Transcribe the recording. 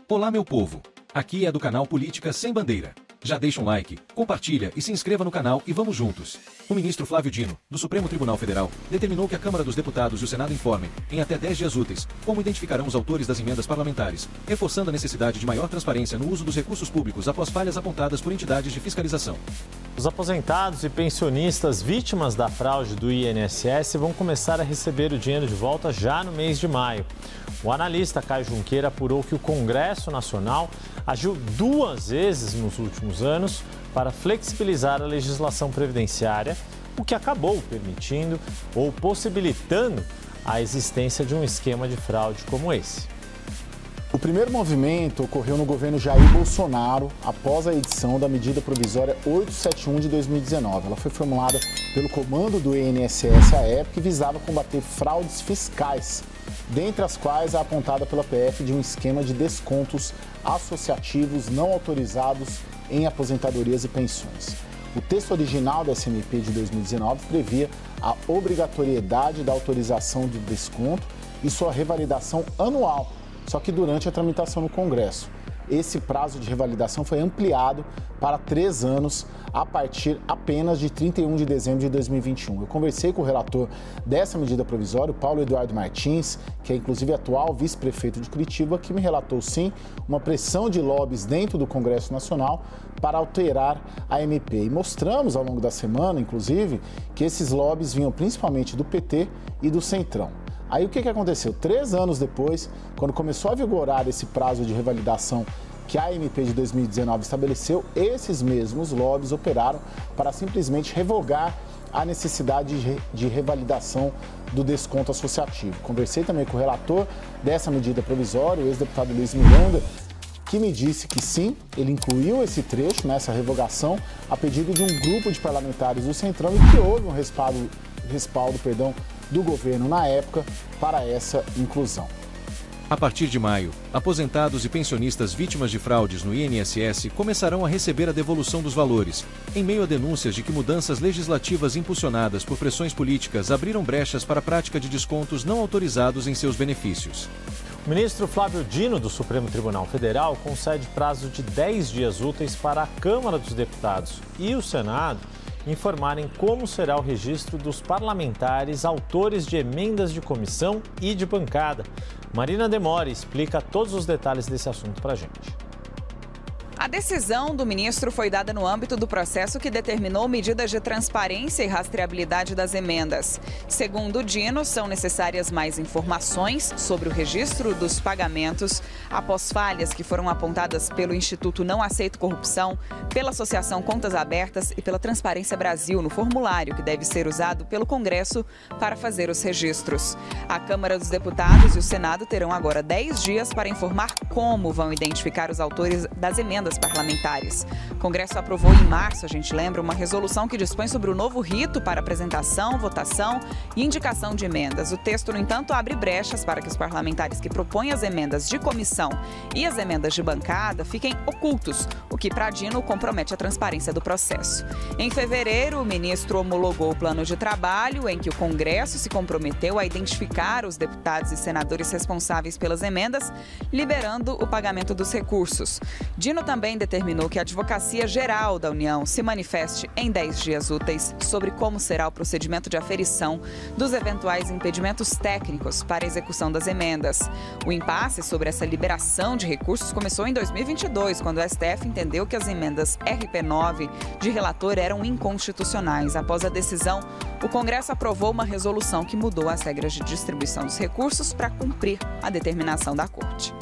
Olá, meu povo! Aqui é do canal Política Sem Bandeira. Já deixa um like, compartilha e se inscreva no canal e vamos juntos. O ministro Flávio Dino, do Supremo Tribunal Federal, determinou que a Câmara dos Deputados e o Senado informem, em até 10 dias úteis, como identificarão os autores das emendas parlamentares, reforçando a necessidade de maior transparência no uso dos recursos públicos após falhas apontadas por entidades de fiscalização. Os aposentados e pensionistas vítimas da fraude do INSS vão começar a receber o dinheiro de volta já no mês de maio. O analista Caio Junqueira apurou que o Congresso Nacional agiu 2 vezes nos últimos anos para flexibilizar a legislação previdenciária, o que acabou permitindo ou possibilitando a existência de um esquema de fraude como esse. O primeiro movimento ocorreu no governo Jair Bolsonaro após a edição da medida provisória 871 de 2019. Ela foi formulada pelo comando do INSS à época e visava combater fraudes fiscais, dentre as quais a apontada pela PF de um esquema de descontos associativos não autorizados em aposentadorias e pensões. O texto original da SMP de 2019 previa a obrigatoriedade da autorização do desconto e sua revalidação anual, só que durante a tramitação no Congresso. Esse prazo de revalidação foi ampliado para 3 anos, a partir apenas de 31 de dezembro de 2021. Eu conversei com o relator dessa medida provisória, o Paulo Eduardo Martins, que é inclusive atual vice-prefeito de Curitiba, que me relatou sim uma pressão de lobbies dentro do Congresso Nacional para alterar a MP. E mostramos ao longo da semana, inclusive, que esses lobbies vinham principalmente do PT e do Centrão. Aí o que aconteceu? 3 anos depois, quando começou a vigorar esse prazo de revalidação que a MP de 2019 estabeleceu, esses mesmos lobbies operaram para simplesmente revogar a necessidade de revalidação do desconto associativo. Conversei também com o relator dessa medida provisória, o ex-deputado Luiz Miranda, que me disse que sim, ele incluiu esse trecho nessa revogação a pedido de um grupo de parlamentares do Centrão e que houve um respaldo do governo na época para essa inclusão. A partir de maio, aposentados e pensionistas vítimas de fraudes no INSS começarão a receber a devolução dos valores, em meio a denúncias de que mudanças legislativas impulsionadas por pressões políticas abriram brechas para a prática de descontos não autorizados em seus benefícios. O ministro Flávio Dino, do Supremo Tribunal Federal, concede prazo de 10 dias úteis para a Câmara dos Deputados e o Senado informarem como será o registro dos parlamentares autores de emendas de comissão e de bancada. Marina Demore explica todos os detalhes desse assunto para a gente. A decisão do ministro foi dada no âmbito do processo que determinou medidas de transparência e rastreabilidade das emendas. Segundo Dino, são necessárias mais informações sobre o registro dos pagamentos após falhas que foram apontadas pelo Instituto Não Aceito Corrupção, pela Associação Contas Abertas e pela Transparência Brasil no formulário que deve ser usado pelo Congresso para fazer os registros. A Câmara dos Deputados e o Senado terão agora 10 dias para informar como vão identificar os autores das emendas parlamentares. O Congresso aprovou em março, a gente lembra, uma resolução que dispõe sobre o novo rito para apresentação, votação e indicação de emendas. O texto, no entanto, abre brechas para que os parlamentares que propõem as emendas de comissão e as emendas de bancada fiquem ocultos, o que, para Dino, compromete a transparência do processo. Em fevereiro, o ministro homologou o plano de trabalho em que o Congresso se comprometeu a identificar os deputados e senadores responsáveis pelas emendas, liberando o pagamento dos recursos. Dino também determinou que a Advocacia Geral da União se manifeste em 10 dias úteis sobre como será o procedimento de aferição dos eventuais impedimentos técnicos para a execução das emendas. O impasse sobre essa liberação de recursos começou em 2022, quando o STF entendeu que as emendas RP9 de relator eram inconstitucionais. Após a decisão, o Congresso aprovou uma resolução que mudou as regras de distribuição dos recursos para cumprir a determinação da Corte.